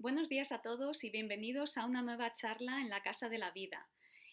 Buenos días a todos y bienvenidos a una nueva charla en la Casa de la Vida.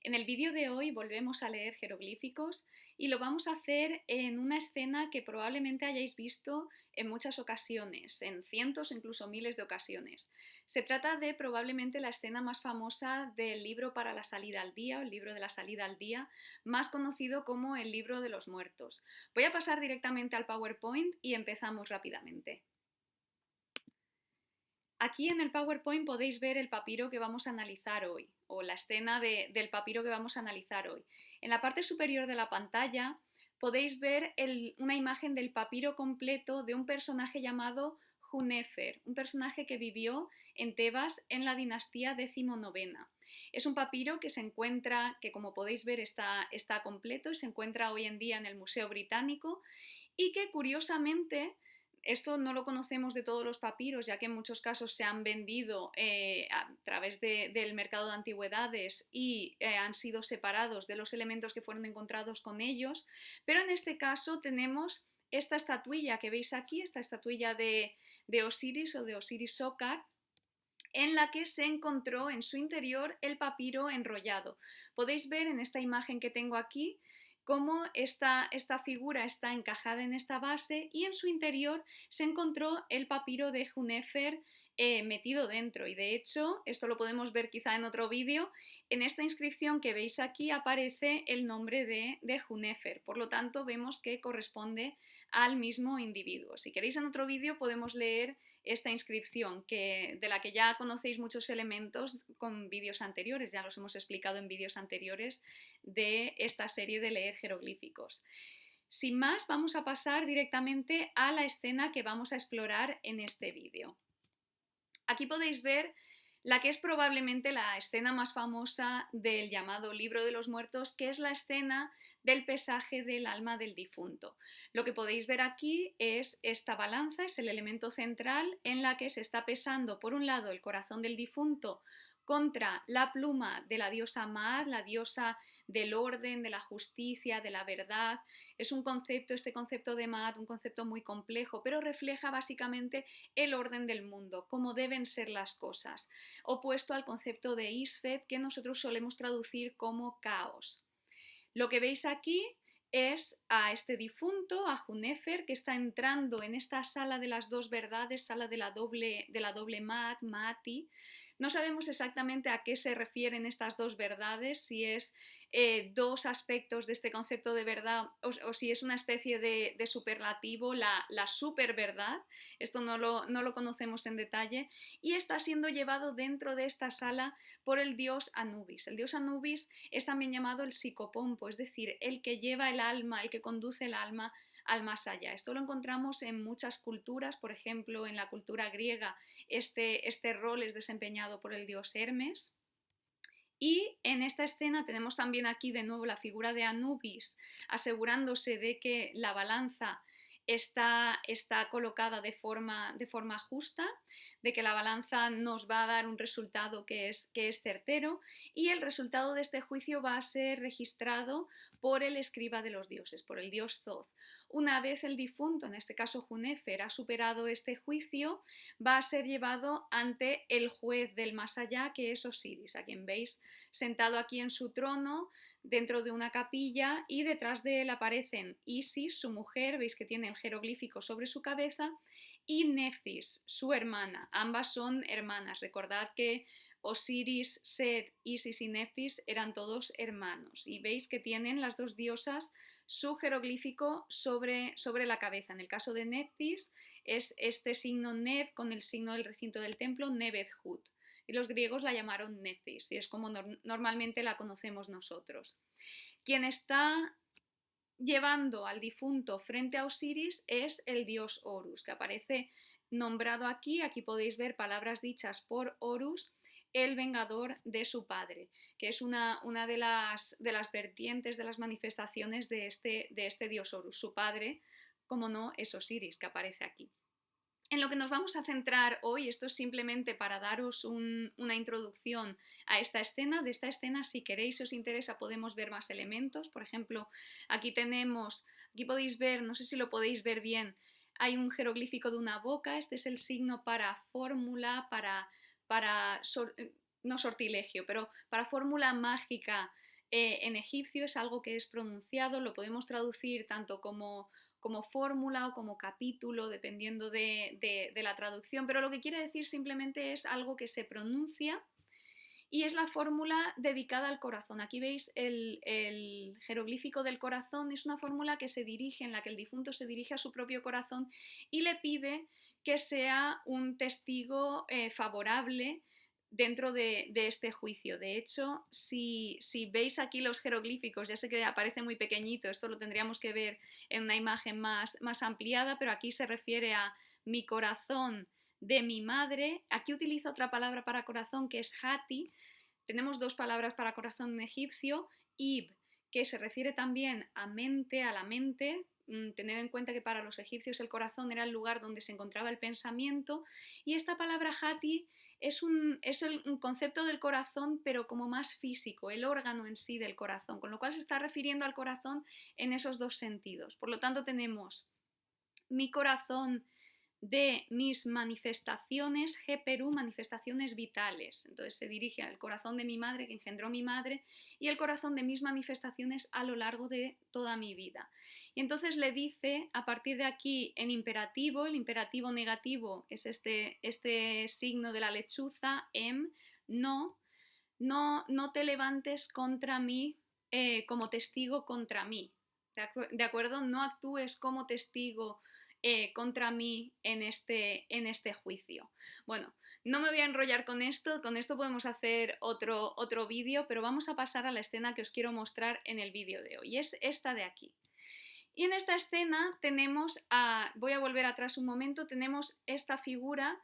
En el vídeo de hoy volvemos a leer jeroglíficos y lo vamos a hacer en una escena que probablemente hayáis visto en muchas ocasiones, en cientos o incluso miles de ocasiones. Se trata de probablemente la escena más famosa del libro para la salida al día, o el libro de la salida al día, más conocido como el libro de los muertos. Voy a pasar directamente al PowerPoint y empezamos rápidamente. Aquí en el PowerPoint podéis ver el papiro que vamos a analizar hoy, o la escena del papiro que vamos a analizar hoy. En la parte superior de la pantalla podéis ver una imagen del papiro completo de un personaje llamado Hunefer, un personaje que vivió en Tebas en la dinastía XIX. Es un papiro que se encuentra, que como podéis ver está completo y se encuentra hoy en día en el Museo Británico y que curiosamente esto no lo conocemos de todos los papiros, ya que en muchos casos se han vendido a través del mercado de antigüedades y han sido separados de los elementos que fueron encontrados con ellos, pero en este caso tenemos esta estatuilla que veis aquí, esta estatuilla de Osiris o de Osiris-Sokar, en la que se encontró en su interior el papiro enrollado. Podéis ver en esta imagen que tengo aquí cómo esta figura está encajada en esta base y en su interior se encontró el papiro de Hunefer metido dentro, y de hecho esto lo podemos ver quizá en otro vídeo. En esta inscripción que veis aquí aparece el nombre de Hunefer, por lo tanto vemos que corresponde al mismo individuo. Si queréis en otro vídeo podemos leer esta inscripción de la que ya conocéis muchos elementos con vídeos anteriores, ya los hemos explicado en vídeos anteriores de esta serie de leer jeroglíficos. Sin más, vamos a pasar directamente a la escena que vamos a explorar en este vídeo. Aquí podéis ver la que es probablemente la escena más famosa del llamado Libro de los Muertos, que es la escena del pesaje del alma del difunto. Lo que podéis ver aquí es esta balanza, es el elemento central en la que se está pesando por un lado el corazón del difunto contra la pluma de la diosa Maat, la diosa del orden, de la justicia, de la verdad. Es un concepto, este concepto de Maat, un concepto muy complejo, pero refleja básicamente el orden del mundo, cómo deben ser las cosas, opuesto al concepto de Isfet, que nosotros solemos traducir como caos. Lo que veis aquí es a este difunto, a Hunefer, que está entrando en esta sala de las dos verdades, sala de la doble Maat, Maati. No sabemos exactamente a qué se refieren estas dos verdades, si es dos aspectos de este concepto de verdad o si es una especie de superlativo, la superverdad. Esto no lo conocemos en detalle, y está siendo llevado dentro de esta sala por el dios Anubis. El dios Anubis es también llamado el psicopompo, es decir, el que lleva el alma, el que conduce el alma al más allá. Esto lo encontramos en muchas culturas, por ejemplo, en la cultura griega este rol es desempeñado por el dios Hermes. Y en esta escena tenemos también aquí de nuevo la figura de Anubis asegurándose de que la balanza está colocada de forma justa, de que la balanza nos va a dar un resultado que es certero, y el resultado de este juicio va a ser registrado por el escriba de los dioses, por el dios Thoth. Una vez el difunto, en este caso Hunefer, ha superado este juicio, va a ser llevado ante el juez del más allá, que es Osiris, a quien veis sentado aquí en su trono dentro de una capilla, y detrás de él aparecen Isis, su mujer, veis que tiene el jeroglífico sobre su cabeza, y Neftis, su hermana. Ambas son hermanas. Recordad que Osiris, Set, Isis y Neftis eran todos hermanos, y veis que tienen las dos diosas su jeroglífico sobre la cabeza. En el caso de Neftis es este signo Nef con el signo del recinto del templo, Nebet-Hut, y los griegos la llamaron Nephthys, y es como normalmente la conocemos nosotros. Quien está llevando al difunto frente a Osiris es el dios Horus, que aparece nombrado aquí. Aquí podéis ver palabras dichas por Horus, el vengador de su padre, que es una de las vertientes, de las manifestaciones de este dios Horus. Su padre, como no, es Osiris, que aparece aquí. En lo que nos vamos a centrar hoy, esto es simplemente para daros una introducción a esta escena. De esta escena, si queréis, si os interesa, podemos ver más elementos. Por ejemplo, aquí podéis ver, no sé si lo podéis ver bien, hay un jeroglífico de una boca. Este es el signo para fórmula, no sortilegio, pero para fórmula mágica en egipcio es algo que es pronunciado, lo podemos traducir tanto como fórmula o como capítulo, dependiendo de la traducción, pero lo que quiere decir simplemente es algo que se pronuncia y es la fórmula dedicada al corazón. Aquí veis el jeroglífico del corazón, es una fórmula que se dirige, en la que el difunto se dirige a su propio corazón y le pide que sea un testigo favorable dentro de este juicio. De hecho, si veis aquí los jeroglíficos, ya sé que aparece muy pequeñito, esto lo tendríamos que ver en una imagen más ampliada, pero aquí se refiere a mi corazón de mi madre. Aquí utiliza otra palabra para corazón que es hati. Tenemos dos palabras para corazón en egipcio, ib, que se refiere también a mente, a la mente. Tened en cuenta que para los egipcios el corazón era el lugar donde se encontraba el pensamiento, y esta palabra hati es un concepto del corazón, pero como más físico, el órgano en sí del corazón, con lo cual se está refiriendo al corazón en esos dos sentidos. Por lo tanto, tenemos mi corazón de mis manifestaciones, Perú, manifestaciones vitales. Entonces se dirige al corazón de mi madre, que engendró mi madre, y el corazón de mis manifestaciones a lo largo de toda mi vida. Y entonces le dice, a partir de aquí, en imperativo, el imperativo negativo es este signo de la lechuza, no te levantes contra mí como testigo contra mí. ¿De acuerdo? No actúes como testigo contra mí en este juicio. Bueno, no me voy a enrollar con esto podemos hacer otro vídeo, pero vamos a pasar a la escena que os quiero mostrar en el vídeo de hoy, y es esta de aquí. Y en esta escena voy a volver atrás un momento, tenemos esta figura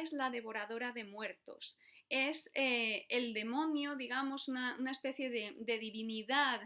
es la devoradora de muertos, es el demonio, digamos, una especie de divinidad.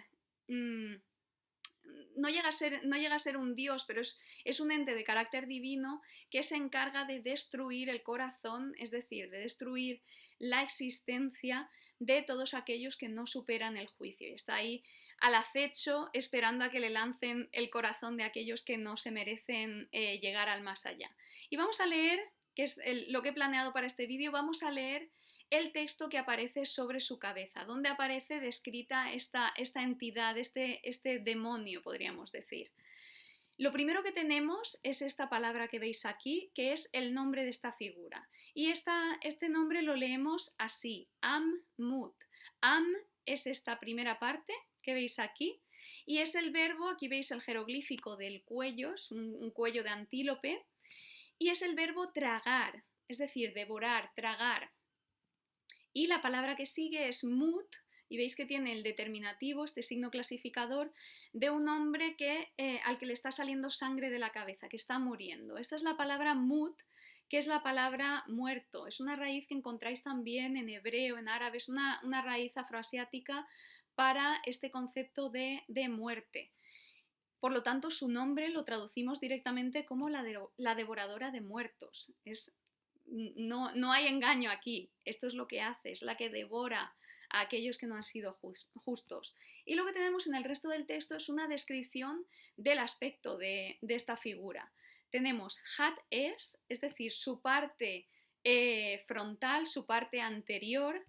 No llega a ser un dios, pero es un ente de carácter divino que se encarga de destruir el corazón, es decir, de destruir la existencia de todos aquellos que no superan el juicio. Y está ahí al acecho, esperando a que le lancen el corazón de aquellos que no se merecen llegar al más allá. Y vamos a leer, que es lo que he planeado para este vídeo, vamos a leer el texto que aparece sobre su cabeza, donde aparece descrita esta entidad, este demonio, podríamos decir. Lo primero que tenemos es esta palabra que veis aquí, que es el nombre de esta figura. Y este nombre lo leemos así, Am-Mut. Am es esta primera parte que veis aquí, y es el verbo, aquí veis el jeroglífico del cuello, es un cuello de antílope, y es el verbo tragar, es decir, devorar, tragar. Y la palabra que sigue es mut, y veis que tiene el determinativo, este signo clasificador, de un hombre al que le está saliendo sangre de la cabeza, que está muriendo. Esta es la palabra mut, que es la palabra muerto. Es una raíz que encontráis también en hebreo, en árabe, es una raíz afroasiática para este concepto de muerte. Por lo tanto, su nombre lo traducimos directamente como la devoradora de muertos. No hay engaño aquí, esto es lo que hace, es la que devora a aquellos que no han sido justos. Y lo que tenemos en el resto del texto es una descripción del aspecto de esta figura. Tenemos hat es decir, su parte frontal, su parte anterior,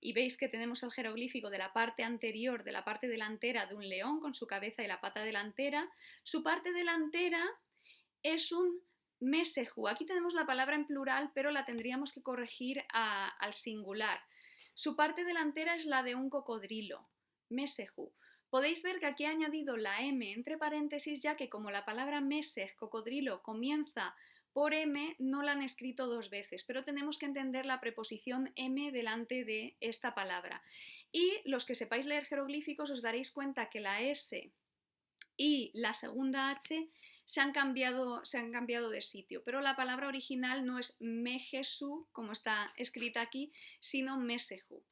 y veis que tenemos el jeroglífico de la parte anterior, de la parte delantera de un león con su cabeza y la pata delantera. Su parte delantera es un mesehu. Aquí tenemos la palabra en plural, pero la tendríamos que corregir al singular. Su parte delantera es la de un cocodrilo, mesehu. Podéis ver que aquí he añadido la M entre paréntesis, ya que como la palabra mesej, cocodrilo, comienza por M, no la han escrito dos veces, pero tenemos que entender la preposición M delante de esta palabra. Y los que sepáis leer jeroglíficos os daréis cuenta que la S y la segunda H se han cambiado de sitio, pero la palabra original no es mejesu, como está escrita aquí, sino mesehu.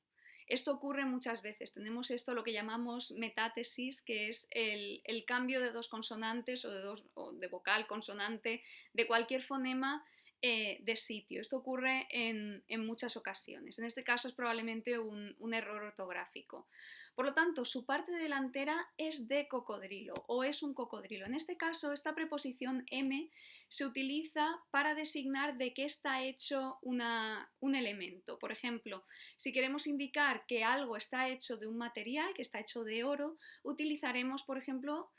Esto ocurre muchas veces, tenemos esto lo que llamamos metátesis, que es el cambio de dos consonantes o de vocal, consonante, de cualquier fonema de sitio. Esto ocurre en muchas ocasiones. En este caso es probablemente un error ortográfico. Por lo tanto, su parte delantera es de cocodrilo o es un cocodrilo. En este caso, esta preposición m se utiliza para designar de qué está hecho un elemento. Por ejemplo, si queremos indicar que algo está hecho de un material, que está hecho de oro, utilizaremos, por ejemplo,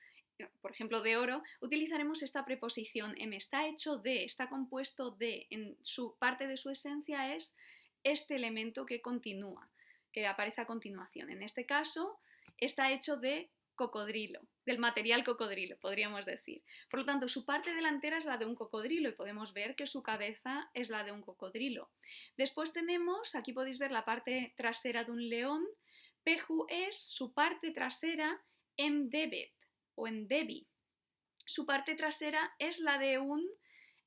de oro, utilizaremos esta preposición m. Está hecho de, está compuesto de, en su parte de su esencia es este elemento que continúa, que aparece a continuación. En este caso, está hecho de cocodrilo, del material cocodrilo, podríamos decir. Por lo tanto, su parte delantera es la de un cocodrilo y podemos ver que su cabeza es la de un cocodrilo. Después tenemos, aquí podéis ver la parte trasera de un león. Peju es su parte trasera en debet o en debi. Su parte trasera es la de un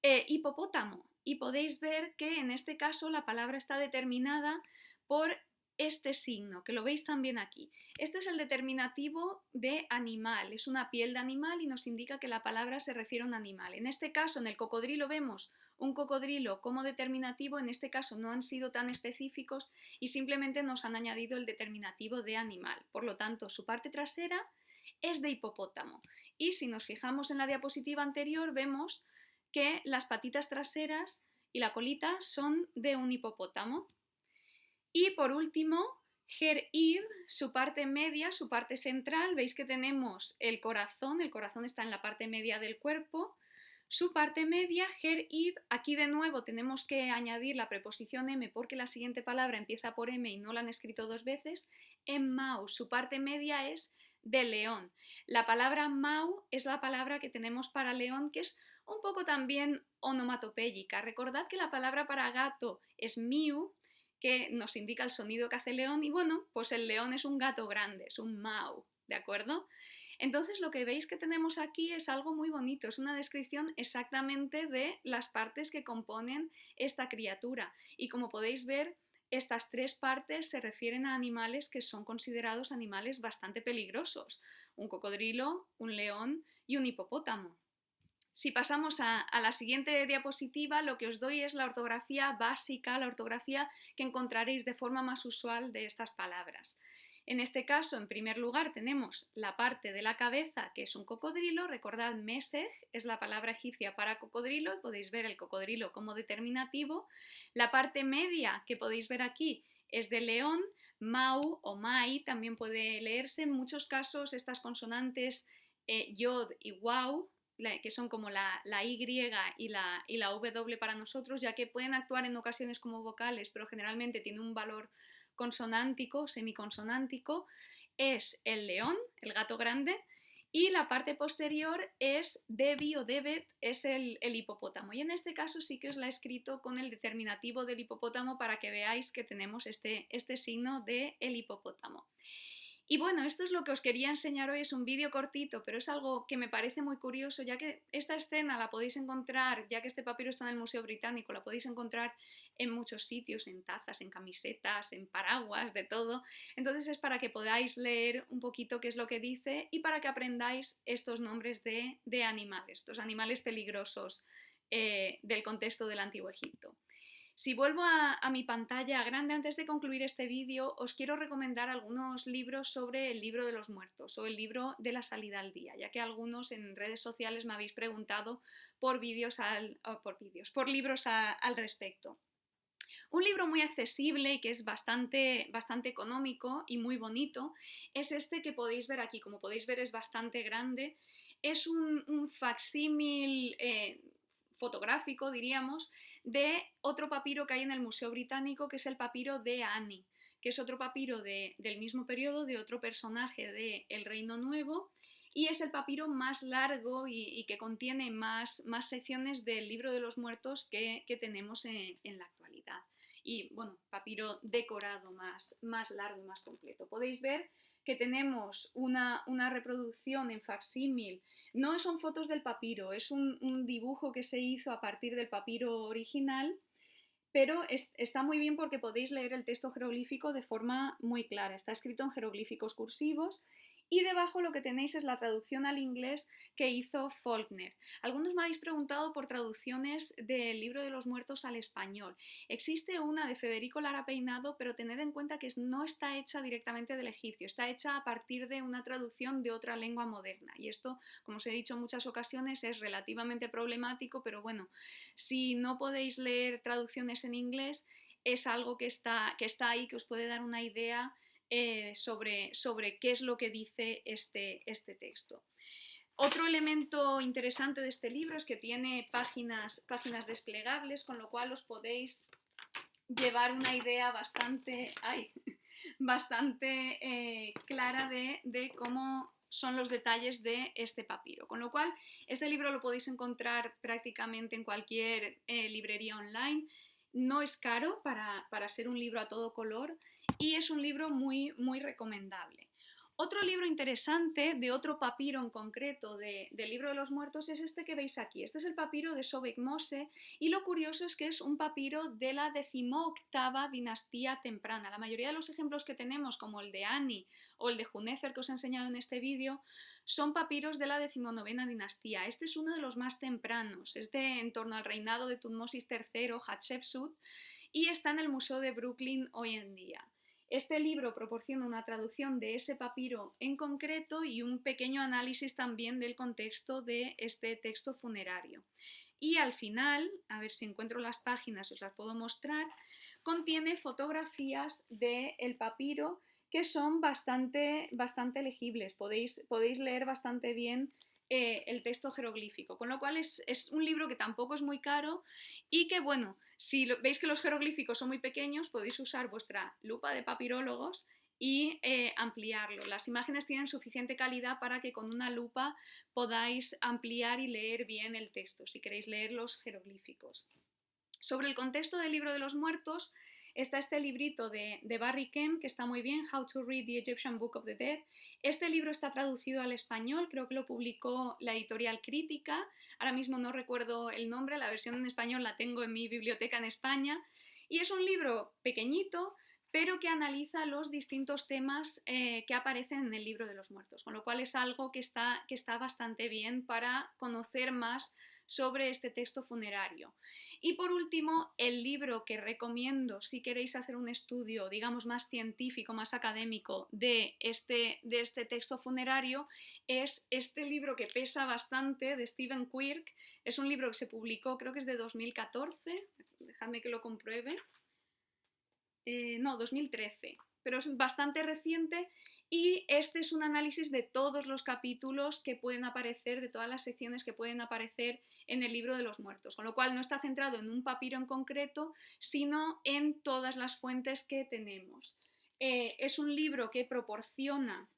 hipopótamo y podéis ver que en este caso la palabra está determinada por este signo, que lo veis también aquí. Este es el determinativo de animal, es una piel de animal y nos indica que la palabra se refiere a un animal. En este caso, en el cocodrilo vemos un cocodrilo como determinativo, en este caso no han sido tan específicos y simplemente nos han añadido el determinativo de animal. Por lo tanto, su parte trasera es de hipopótamo. Y si nos fijamos en la diapositiva anterior, vemos que las patitas traseras y la colita son de un hipopótamo. Y por último, Her-Iv, su parte media, su parte central, veis que tenemos el corazón está en la parte media del cuerpo. Su parte media, Her-Iv, aquí de nuevo tenemos que añadir la preposición m porque la siguiente palabra empieza por m y no la han escrito dos veces. En Mau, su parte media es de león. La palabra Mau es la palabra que tenemos para león, que es un poco también onomatopéyica. Recordad que la palabra para gato es Miu, que nos indica el sonido que hace el león, y bueno, pues el león es un gato grande, es un Mau, ¿de acuerdo? Entonces lo que veis que tenemos aquí es algo muy bonito, es una descripción exactamente de las partes que componen esta criatura. Y como podéis ver, estas tres partes se refieren a animales que son considerados animales bastante peligrosos. Un cocodrilo, un león y un hipopótamo. Si pasamos a la siguiente diapositiva, lo que os doy es la ortografía básica, la ortografía que encontraréis de forma más usual de estas palabras. En este caso, en primer lugar, tenemos la parte de la cabeza, que es un cocodrilo. Recordad, mesej es la palabra egipcia para cocodrilo, podéis ver el cocodrilo como determinativo. La parte media, que podéis ver aquí, es de león. Mau o mai también puede leerse. En muchos casos, estas consonantes yod y wow, que son como la Y y la W para nosotros, ya que pueden actuar en ocasiones como vocales, pero generalmente tienen un valor consonántico, semiconsonántico, es el león, el gato grande, y la parte posterior es debi o debet, es el hipopótamo. Y en este caso sí que os la he escrito con el determinativo del hipopótamo para que veáis que tenemos este signo de el hipopótamo. Y bueno, esto es lo que os quería enseñar hoy, es un vídeo cortito, pero es algo que me parece muy curioso, ya que esta escena la podéis encontrar, ya que este papiro está en el Museo Británico, la podéis encontrar en muchos sitios, en tazas, en camisetas, en paraguas, de todo. Entonces es para que podáis leer un poquito qué es lo que dice y para que aprendáis estos nombres de animales, estos animales peligrosos del contexto del Antiguo Egipto. Si vuelvo a mi pantalla grande, antes de concluir este vídeo, os quiero recomendar algunos libros sobre el libro de los muertos o el libro de la salida al día, ya que algunos en redes sociales me habéis preguntado por libros al respecto. Un libro muy accesible y que es bastante económico y muy bonito es este que podéis ver aquí. Como podéis ver, es bastante grande. Es un facsímil fotográfico, diríamos, de otro papiro que hay en el Museo Británico, que es el papiro de Ani, que es otro papiro del mismo periodo, de otro personaje del Reino Nuevo, y es el papiro más largo y que contiene más secciones del libro de los muertos que tenemos en la actualidad. Y bueno, papiro decorado más largo y más completo. Podéis ver que tenemos una reproducción en facsímil. No son fotos del papiro, es un dibujo que se hizo a partir del papiro original, pero está muy bien porque podéis leer el texto jeroglífico de forma muy clara. Está escrito en jeroglíficos cursivos Y debajo lo que tenéis es la traducción al inglés que hizo Faulkner. Algunos me habéis preguntado por traducciones del Libro de los Muertos al español. Existe una de Federico Lara Peinado, pero tened en cuenta que no está hecha directamente del egipcio, está hecha a partir de una traducción de otra lengua moderna. Y esto, como os he dicho en muchas ocasiones, es relativamente problemático, pero bueno, si no podéis leer traducciones en inglés, es algo que está ahí, que os puede dar una idea sobre qué es lo que dice este texto. Otro elemento interesante de este libro es que tiene páginas desplegables, con lo cual os podéis llevar una idea bastante clara de cómo son los detalles de este papiro. Con lo cual, este libro lo podéis encontrar prácticamente en cualquier librería online. No es caro para ser un libro a todo color y es un libro muy, muy recomendable. Otro libro interesante de otro papiro en concreto del Libro de los Muertos es este que veis aquí. Este es el papiro de Sobek Mose y lo curioso es que es un papiro de la 18ª dinastía temprana. La mayoría de los ejemplos que tenemos, como el de Ani o el de Hunefer que os he enseñado en este vídeo, son papiros de la 19ª dinastía. Este es uno de los más tempranos, es de en torno al reinado de Tutmosis III, Hatshepsut, y está en el Museo de Brooklyn hoy en día. Este libro proporciona una traducción de ese papiro en concreto y un pequeño análisis también del contexto de este texto funerario. Y al final, a ver si encuentro las páginas, os las puedo mostrar, contiene fotografías del papiro que son bastante legibles, podéis leer bastante bien el texto jeroglífico, con lo cual es un libro que tampoco es muy caro y que, bueno, si veis que los jeroglíficos son muy pequeños, podéis usar vuestra lupa de papirólogos y ampliarlo. Las imágenes tienen suficiente calidad para que con una lupa podáis ampliar y leer bien el texto, si queréis leer los jeroglíficos. Sobre el contexto del Libro de los Muertos, está este librito de Barry Kem, que está muy bien, How to Read the Egyptian Book of the Dead. Este libro está traducido al español, creo que lo publicó la editorial Crítica, ahora mismo no recuerdo el nombre, la versión en español la tengo en mi biblioteca en España, y es un libro pequeñito, pero que analiza los distintos temas que aparecen en el Libro de los Muertos, con lo cual es algo que está bastante bien para conocer más sobre este texto funerario. Y por último, el libro que recomiendo si queréis hacer un estudio, digamos, más científico, más académico de este texto funerario es este libro que pesa bastante de Stephen Quirk. Es un libro que se publicó, creo que es de 2014, dejadme que lo compruebe. No, 2013, pero es bastante reciente y este es un análisis de todos los capítulos que pueden aparecer, de todas las secciones que pueden aparecer en el Libro de los Muertos, con lo cual no está centrado en un papiro en concreto, sino en todas las fuentes que tenemos. Es un libro que proporciona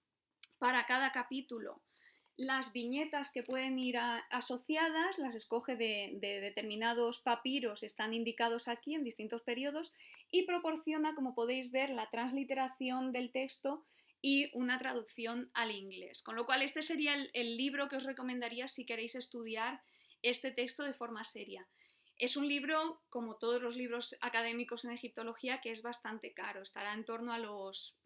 para cada capítulo las viñetas que pueden ir asociadas, las escoge de determinados papiros, están indicados aquí en distintos periodos y proporciona, como podéis ver, la transliteración del texto y una traducción al inglés. Con lo cual este sería el libro que os recomendaría si queréis estudiar este texto de forma seria. Es un libro, como todos los libros académicos en egiptología, que es bastante caro, estará en torno a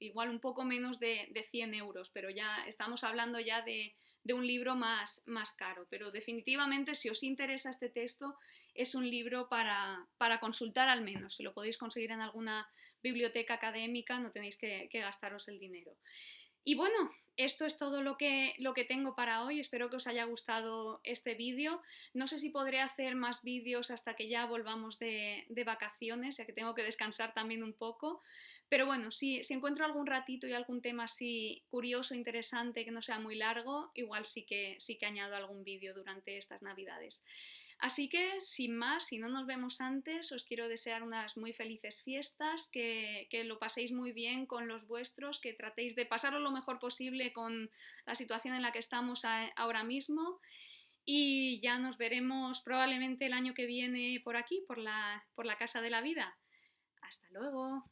igual un poco menos de 100 euros, pero ya estamos hablando ya de un libro más caro. Pero definitivamente, si os interesa este texto, es un libro para consultar al menos. Si lo podéis conseguir en alguna biblioteca académica, no tenéis que gastaros el dinero. Y bueno, esto es todo lo que tengo para hoy. Espero que os haya gustado este vídeo. No sé si podré hacer más vídeos hasta que ya volvamos de vacaciones, ya que tengo que descansar también un poco. Pero bueno, si encuentro algún ratito y algún tema así curioso, interesante, que no sea muy largo, igual sí que añado algún vídeo durante estas Navidades. Así que, sin más, si no nos vemos antes, os quiero desear unas muy felices fiestas, que lo paséis muy bien con los vuestros, que tratéis de pasarlo lo mejor posible con la situación en la que estamos ahora mismo y ya nos veremos probablemente el año que viene por aquí, por la Casa de la Vida. Hasta luego.